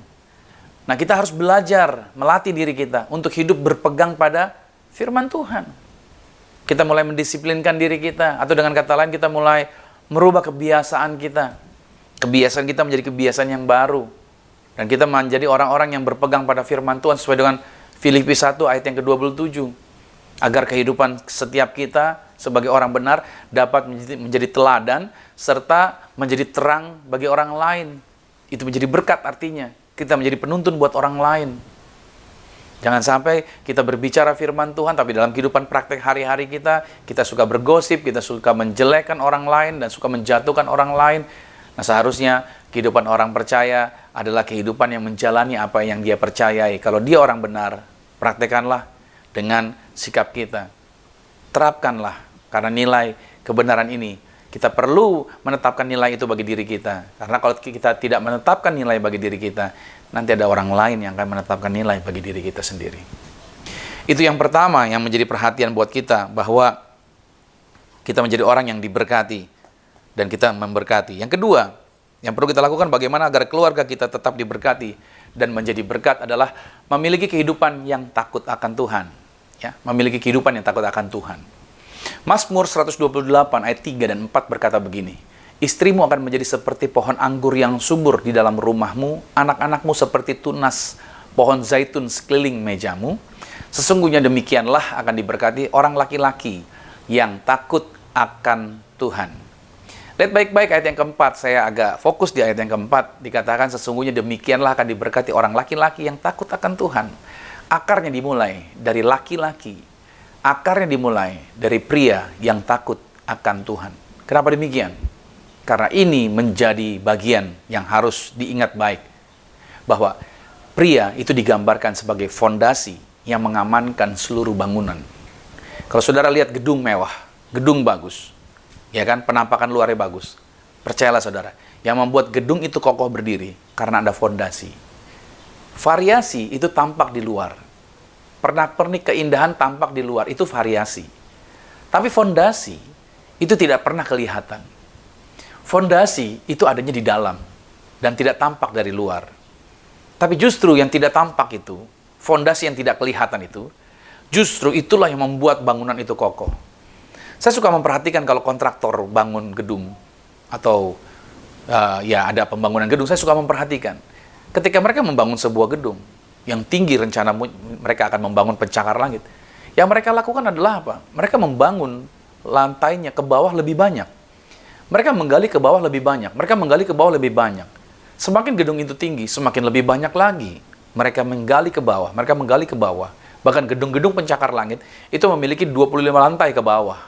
Nah, kita harus belajar, melatih diri kita untuk hidup berpegang pada firman Tuhan. Kita mulai mendisiplinkan diri kita, atau dengan kata lain kita mulai merubah kebiasaan kita. Kebiasaan kita menjadi kebiasaan yang baru. Dan kita menjadi orang-orang yang berpegang pada firman Tuhan sesuai dengan Filipi 1 ayat yang ke-27. Agar kehidupan setiap kita sebagai orang benar dapat menjadi teladan serta menjadi terang bagi orang lain. Itu menjadi berkat artinya. Kita menjadi penuntun buat orang lain. Jangan sampai kita berbicara firman Tuhan, tapi dalam kehidupan praktek hari-hari kita suka bergosip, kita suka menjelekkan orang lain, dan suka menjatuhkan orang lain. Nah, seharusnya kehidupan orang percaya adalah kehidupan yang menjalani apa yang dia percayai. Kalau dia orang benar, praktekanlah dengan sikap kita. Terapkanlah, karena nilai kebenaran ini, kita perlu menetapkan nilai itu bagi diri kita. Karena kalau kita tidak menetapkan nilai bagi diri kita, nanti ada orang lain yang akan menetapkan nilai bagi diri kita sendiri. Itu yang pertama yang menjadi perhatian buat kita, bahwa kita menjadi orang yang diberkati dan kita memberkati. Yang kedua, yang perlu kita lakukan bagaimana agar keluarga kita tetap diberkati dan menjadi berkat adalah memiliki kehidupan yang takut akan Tuhan. Ya, memiliki kehidupan yang takut akan Tuhan. Mazmur 128 ayat 3 dan 4 berkata begini, Istrimu akan menjadi seperti pohon anggur yang subur di dalam rumahmu, anak-anakmu seperti tunas pohon zaitun sekeliling mejamu. Sesungguhnya demikianlah akan diberkati orang laki-laki yang takut akan Tuhan. Lihat baik-baik ayat yang keempat, saya agak fokus di ayat yang keempat. Dikatakan sesungguhnya demikianlah akan diberkati orang laki-laki yang takut akan Tuhan. Akarnya dimulai dari laki-laki. Akarnya dimulai dari pria yang takut akan Tuhan. Kenapa demikian? Karena ini menjadi bagian yang harus diingat baik. Bahwa pria itu digambarkan sebagai fondasi yang mengamankan seluruh bangunan. Kalau saudara lihat gedung mewah, gedung bagus, ya kan, penampakan luarnya bagus. Percayalah saudara, yang membuat gedung itu kokoh berdiri karena ada fondasi. Variasi itu tampak di luar. Pernak-pernik keindahan tampak di luar, itu variasi. Tapi fondasi itu tidak pernah kelihatan. Fondasi itu adanya di dalam dan tidak tampak dari luar. Tapi justru yang tidak tampak itu, fondasi yang tidak kelihatan itu, justru itulah yang membuat bangunan itu kokoh. Saya suka memperhatikan kalau kontraktor bangun gedung atau ya ada pembangunan gedung, saya suka memperhatikan. Ketika mereka membangun sebuah gedung yang tinggi, rencana mereka akan membangun pencakar langit. Yang mereka lakukan adalah apa? Mereka membangun lantainya ke bawah lebih banyak. Mereka menggali ke bawah lebih banyak. Mereka menggali ke bawah lebih banyak. Semakin gedung itu tinggi, semakin lebih banyak lagi. Mereka menggali ke bawah. Mereka menggali ke bawah. Bahkan gedung-gedung pencakar langit itu memiliki 25 lantai ke bawah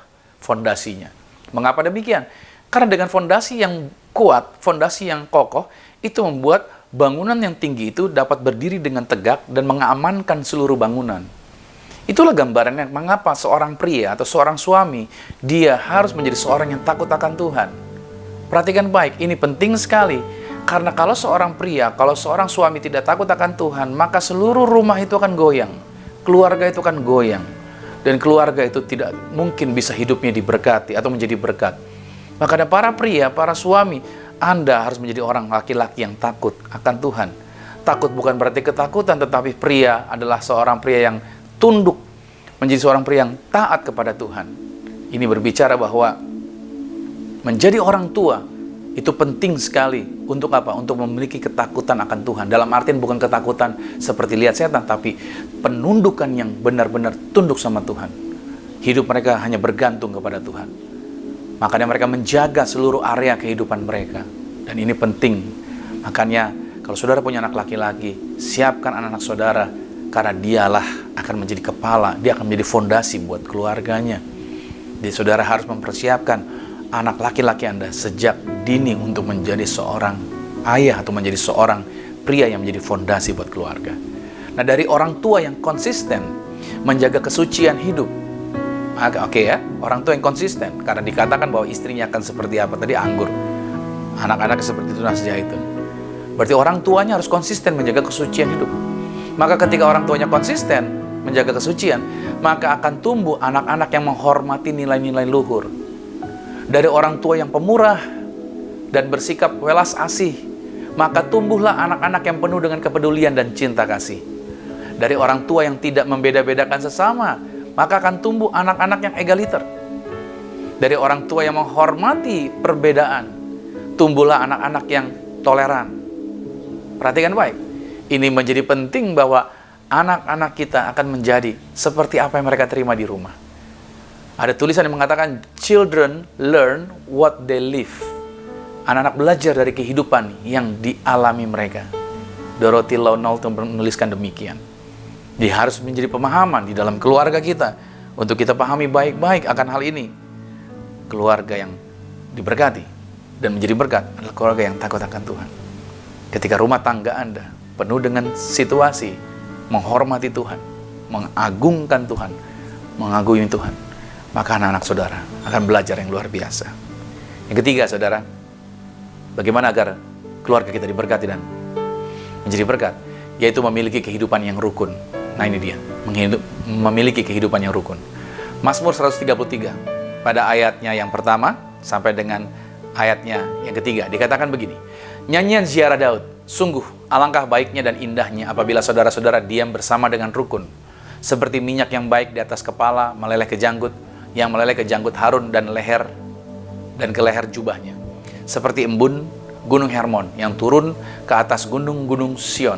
fondasinya. Mengapa demikian? Karena dengan fondasi yang kuat, fondasi yang kokoh, itu membuat bangunan yang tinggi itu dapat berdiri dengan tegak dan mengamankan seluruh bangunan. Itulah gambarannya mengapa seorang pria atau seorang suami, dia harus menjadi seorang yang takut akan Tuhan. Perhatikan baik, ini penting sekali. Karena kalau seorang pria, kalau seorang suami tidak takut akan Tuhan, maka seluruh rumah itu akan goyang. Keluarga itu akan goyang. Dan keluarga itu tidak mungkin bisa hidupnya diberkati atau menjadi berkat. Makanya para pria, para suami, Anda harus menjadi orang laki-laki yang takut akan Tuhan. Takut bukan berarti ketakutan, tetapi pria adalah seorang pria yang tunduk, menjadi seorang pria yang taat kepada Tuhan. Ini berbicara bahwa menjadi orang tua itu penting sekali. Untuk apa? Untuk memiliki ketakutan akan Tuhan. Dalam artian bukan ketakutan seperti lihat setan, tapi penundukan yang benar-benar tunduk sama Tuhan. Hidup mereka hanya bergantung kepada Tuhan. Makanya mereka menjaga seluruh area kehidupan mereka. Dan ini penting. Makanya kalau saudara punya anak laki-laki, siapkan anak-anak saudara. Karena dialah akan menjadi kepala, dia akan menjadi fondasi buat keluarganya. Jadi saudara harus mempersiapkan anak laki-laki Anda sejak dini untuk menjadi seorang ayah atau menjadi seorang pria yang menjadi fondasi buat keluarga. Nah, dari orang tua yang konsisten menjaga kesucian hidup. Oke ya, orang tua yang konsisten. Karena dikatakan bahwa istrinya akan seperti apa tadi, anggur. Anak-anak seperti tunas zaitun. Berarti orang tuanya harus konsisten menjaga kesucian hidup. Maka ketika orang tuanya konsisten menjaga kesucian, maka akan tumbuh anak-anak yang menghormati nilai-nilai luhur. Dari orang tua yang pemurah dan bersikap welas asih, maka tumbuhlah anak-anak yang penuh dengan kepedulian dan cinta kasih. Dari orang tua yang tidak membeda-bedakan sesama, maka akan tumbuh anak-anak yang egaliter. Dari orang tua yang menghormati perbedaan, tumbuhlah anak-anak yang toleran. Perhatikan baik. Ini menjadi penting bahwa anak-anak kita akan menjadi seperti apa yang mereka terima di rumah. Ada tulisan yang mengatakan, children learn what they live. Anak-anak belajar dari kehidupan yang dialami mereka. Dorothy Knowlton menuliskan demikian. Dia harus menjadi pemahaman di dalam keluarga kita. Untuk kita pahami baik-baik akan hal ini. Keluarga yang diberkati dan menjadi berkat adalah keluarga yang takut akan Tuhan. Ketika rumah tangga Anda penuh dengan situasi menghormati Tuhan, mengagungkan Tuhan, mengagumi Tuhan, maka anak-anak saudara akan belajar yang luar biasa. Yang ketiga, saudara, bagaimana agar keluarga kita diberkati dan menjadi berkat, yaitu memiliki kehidupan yang rukun. Nah ini dia, memiliki kehidupan yang rukun. Mazmur 133, pada ayatnya yang pertama sampai dengan ayatnya yang ketiga, dikatakan begini, nyanyian ziarah Daud, sungguh alangkah baiknya dan indahnya apabila saudara-saudara diam bersama dengan rukun. Seperti minyak yang baik di atas kepala, meleleh ke janggut, yang meleleh ke janggut Harun dan ke leher jubahnya. seperti embun Gunung Hermon yang turun ke atas gunung-gunung Sion.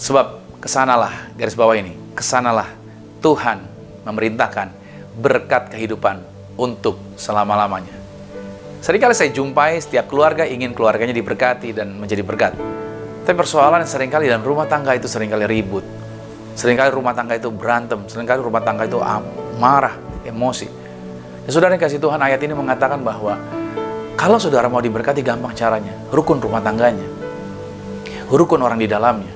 Sebab kesanalah, garis bawah ini, kesanalah Tuhan memerintahkan berkat kehidupan untuk selama-lamanya. Seringkali saya jumpai setiap keluarga ingin keluarganya diberkati dan menjadi berkat. Tapi persoalan seringkali dalam rumah tangga itu seringkali ribut. Seringkali rumah tangga itu berantem. Seringkali rumah tangga itu marah, emosi. Ya, saudara yang kasih Tuhan, ayat ini mengatakan bahwa kalau saudara mau diberkati, gampang caranya. Rukun rumah tangganya. Rukun orang di dalamnya.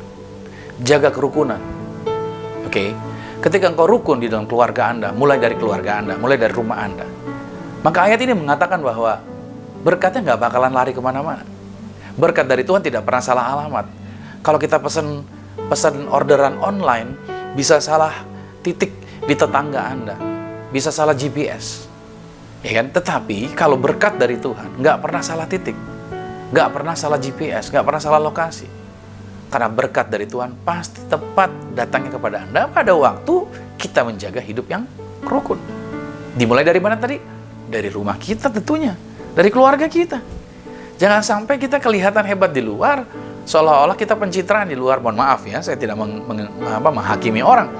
Jaga kerukunan. Oke? Ketika engkau rukun di dalam keluarga Anda, mulai dari keluarga Anda, mulai dari rumah Anda, maka ayat ini mengatakan bahwa berkatnya nggak bakalan lari kemana-mana. Berkat dari Tuhan tidak pernah salah alamat. Kalau kita pesan orderan online, bisa salah titik di tetangga Anda, bisa salah GPS. Ya kan? Tetapi kalau berkat dari Tuhan, nggak pernah salah titik, nggak pernah salah GPS, nggak pernah salah lokasi. Karena berkat dari Tuhan pasti tepat datangnya kepada Anda pada waktu kita menjaga hidup yang rukun. Dimulai dari mana tadi? Dari rumah kita tentunya, dari keluarga kita. Jangan sampai kita kelihatan hebat di luar, seolah-olah kita pencitraan di luar. Mohon maaf ya, saya tidak menghakimi orang.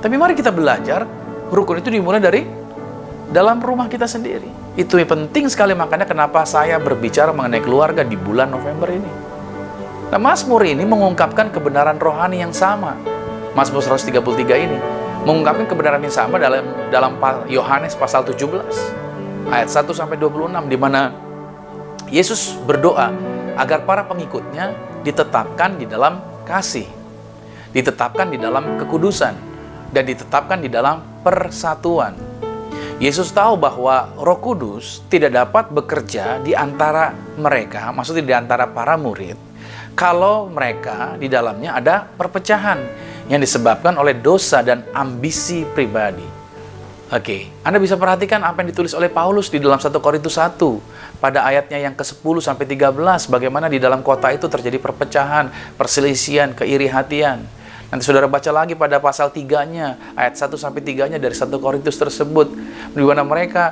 Tapi mari kita belajar, rukun itu dimulai dari dalam rumah kita sendiri. Itu yang penting sekali, makanya kenapa saya berbicara mengenai keluarga di bulan November ini. Nah, Mazmur ini mengungkapkan kebenaran rohani yang sama. Mazmur 133 ini mengungkapkan kebenaran yang sama dalam Yohanes pasal 17 ayat 1 sampai 26, di mana Yesus berdoa agar para pengikutnya ditetapkan di dalam kasih, ditetapkan di dalam kekudusan, dan ditetapkan di dalam persatuan. Yesus tahu bahwa Roh Kudus tidak dapat bekerja di antara mereka, maksudnya di antara para murid, kalau mereka di dalamnya ada perpecahan yang disebabkan oleh dosa dan ambisi pribadi. Oke, Anda bisa perhatikan apa yang ditulis oleh Paulus di dalam 1 Korintus 1 pada ayatnya yang ke-10 sampai 13, bagaimana di dalam kota itu terjadi perpecahan, perselisihan, keiri hatian. Nanti saudara baca lagi pada pasal 3-nya, ayat 1 sampai 3-nya dari 1 Korintus tersebut, di mana mereka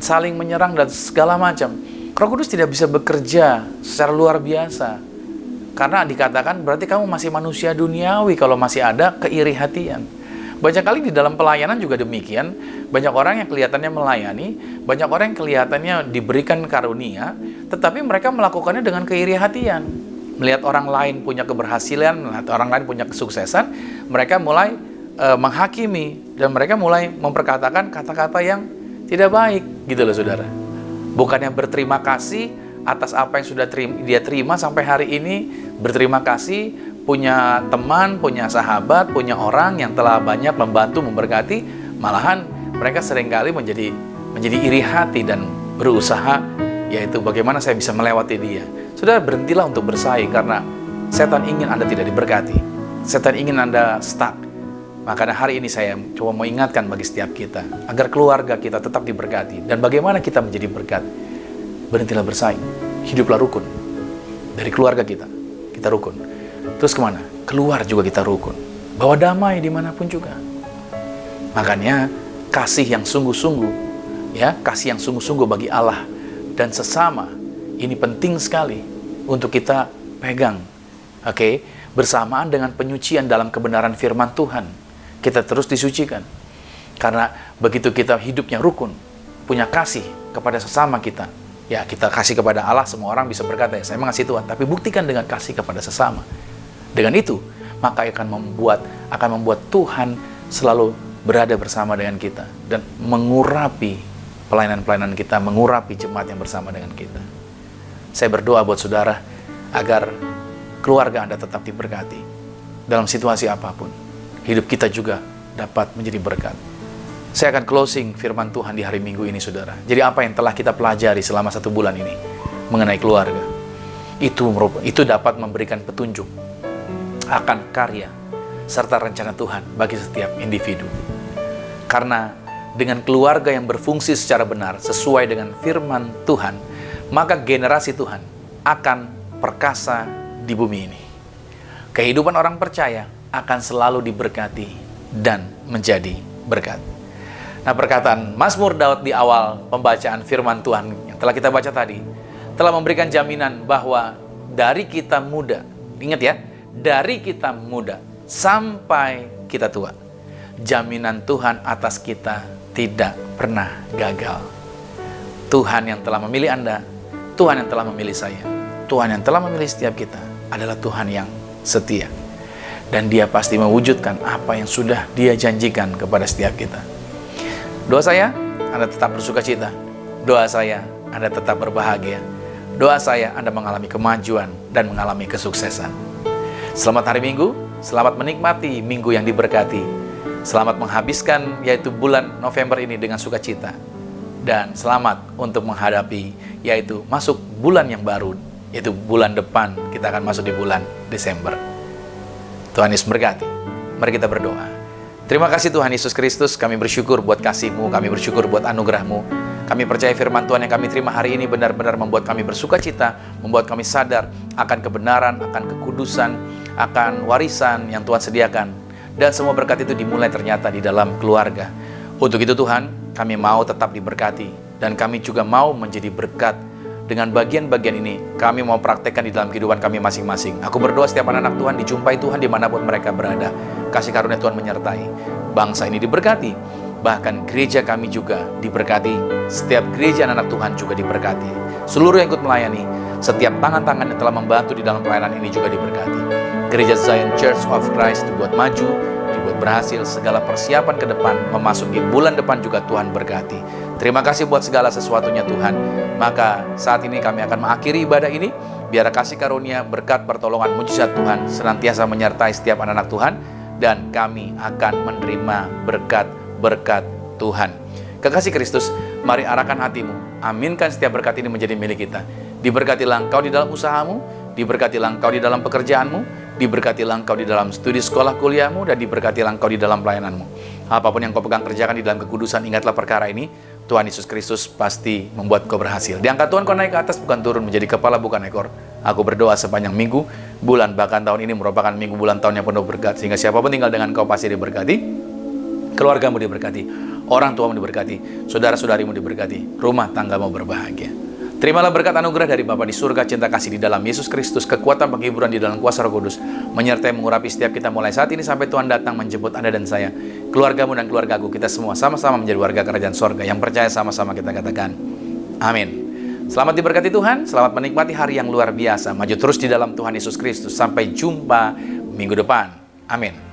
saling menyerang dan segala macam. Roh Kudus tidak bisa bekerja secara luar biasa. Karena dikatakan berarti kamu masih manusia duniawi kalau masih ada keiri hatian. Banyak kali di dalam pelayanan juga demikian. Banyak orang yang kelihatannya melayani, banyak orang yang kelihatannya diberikan karunia, tetapi mereka melakukannya dengan keiri hatian. Melihat orang lain punya keberhasilan, melihat orang lain punya kesuksesan, mereka mulai menghakimi dan mereka mulai memperkatakan kata-kata yang tidak baik, gitu loh saudara. Bukannya berterima kasih atas apa yang sudah dia terima sampai hari ini, berterima kasih punya teman, punya sahabat, punya orang yang telah banyak membantu, memberkati, malahan mereka seringkali menjadi iri hati dan berusaha, yaitu bagaimana saya bisa melewati dia. Saudara, berhentilah untuk bersaing, karena setan ingin Anda tidak diberkati. Setan ingin Anda stuck. Makanya hari ini saya coba mau ingatkan bagi setiap kita, agar keluarga kita tetap diberkati. Dan bagaimana kita menjadi berkat? Berhentilah bersaing, hiduplah rukun. Dari keluarga kita rukun. Terus kemana? Keluar juga kita rukun. Bawa damai dimanapun juga. Makanya kasih yang sungguh-sungguh, ya, kasih yang sungguh-sungguh bagi Allah dan sesama, ini penting sekali untuk kita pegang. Oke? Bersamaan dengan penyucian dalam kebenaran firman Tuhan, kita terus disucikan. Karena begitu kita hidupnya rukun, punya kasih kepada sesama kita, ya, kita kasih kepada Allah, semua orang bisa berkata, ya, saya mengasihi Tuhan, tapi buktikan dengan kasih kepada sesama. Dengan itu, maka akan membuat Tuhan selalu berada bersama dengan kita dan mengurapi pelayanan-pelayanan kita, mengurapi jemaat yang bersama dengan kita. Saya berdoa buat saudara agar keluarga Anda tetap diberkati dalam situasi apapun. Hidup kita juga dapat menjadi berkat. Saya akan closing firman Tuhan di hari Minggu ini, saudara. Jadi apa yang telah kita pelajari selama 1 bulan ini mengenai keluarga, itu dapat memberikan petunjuk akan karya serta rencana Tuhan bagi setiap individu. Karena dengan keluarga yang berfungsi secara benar sesuai dengan firman Tuhan, maka generasi Tuhan akan perkasa di bumi ini. Kehidupan orang percaya akan selalu diberkati dan menjadi berkat. Nah, perkataan Mazmur Daud di awal pembacaan firman Tuhan yang telah kita baca tadi telah memberikan jaminan bahwa dari kita muda, ingat ya, dari kita muda sampai kita tua, jaminan Tuhan atas kita tidak pernah gagal. Tuhan yang telah memilih Anda, Tuhan yang telah memilih saya, Tuhan yang telah memilih setiap kita adalah Tuhan yang setia. Dan Dia pasti mewujudkan apa yang sudah Dia janjikan kepada setiap kita. Doa saya, Anda tetap bersuka cita. Doa saya, Anda tetap berbahagia. Doa saya, Anda mengalami kemajuan dan mengalami kesuksesan. Selamat hari Minggu, selamat menikmati minggu yang diberkati. Selamat menghabiskan yaitu bulan November ini dengan sukacita. Dan selamat untuk menghadapi yaitu masuk bulan yang baru, yaitu bulan depan kita akan masuk di bulan Desember. Tuhan Yesus memberkati. Mari kita berdoa. Terima kasih Tuhan Yesus Kristus, kami bersyukur buat kasih-Mu, kami bersyukur buat anugerah-Mu. Kami percaya firman Tuhan yang kami terima hari ini benar-benar membuat kami bersuka cita, membuat kami sadar akan kebenaran, akan kekudusan, akan warisan yang Tuhan sediakan. Dan semua berkat itu dimulai ternyata di dalam keluarga. Untuk itu Tuhan, kami mau tetap diberkati. Dan kami juga mau menjadi berkat. Dengan bagian-bagian ini, kami mau praktekkan di dalam kehidupan kami masing-masing. Aku berdoa setiap anak-anak Tuhan dijumpai Tuhan dimanapun mereka berada. Kasih karunia Tuhan menyertai. Bangsa ini diberkati. Bahkan gereja kami juga diberkati. Setiap gereja anak-anak Tuhan juga diberkati. Seluruh yang ikut melayani, setiap tangan-tangan yang telah membantu di dalam pelayanan ini juga diberkati. Gereja Zion Church of Christ dibuat maju, dibuat berhasil, segala persiapan ke depan, memasuki bulan depan juga Tuhan berkati. Terima kasih buat segala sesuatunya Tuhan. Maka saat ini kami akan mengakhiri ibadah ini. Biar kasih karunia, berkat, pertolongan, mujizat Tuhan senantiasa menyertai setiap anak-anak Tuhan. Dan kami akan menerima berkat-berkat Tuhan. Kekasih Kristus, mari arahkan hatimu. Aminkan setiap berkat ini menjadi milik kita. Diberkatilah engkau di dalam usahamu, diberkatilah engkau di dalam pekerjaanmu, diberkatilah engkau di dalam studi sekolah kuliahmu, dan diberkatilah engkau di dalam pelayananmu. Apapun yang kau pegang kerjakan di dalam kekudusan, ingatlah perkara ini. Tuhan Yesus Kristus pasti membuat kau berhasil. Diangkat Tuhan kau naik ke atas, bukan turun, menjadi kepala bukan ekor. Aku berdoa sepanjang minggu, bulan, bahkan tahun ini merupakan minggu bulan tahun yang penuh berkat. Sehingga siapapun tinggal dengan kau pasti diberkati. Keluargamu diberkati, orang tuamu diberkati, saudara-saudarimu diberkati, rumah tanggamu berbahagia. Terimalah berkat anugerah dari Bapa di surga, cinta kasih di dalam Yesus Kristus, kekuatan penghiburan di dalam kuasa Roh Kudus, menyertai mengurapi setiap kita mulai saat ini sampai Tuhan datang menjemput Anda dan saya, keluargamu dan keluargaku, kita semua sama-sama menjadi warga kerajaan sorga. Yang percaya sama-sama kita katakan, amin. Selamat diberkati Tuhan, selamat menikmati hari yang luar biasa. Maju terus di dalam Tuhan Yesus Kristus. Sampai jumpa minggu depan. Amin.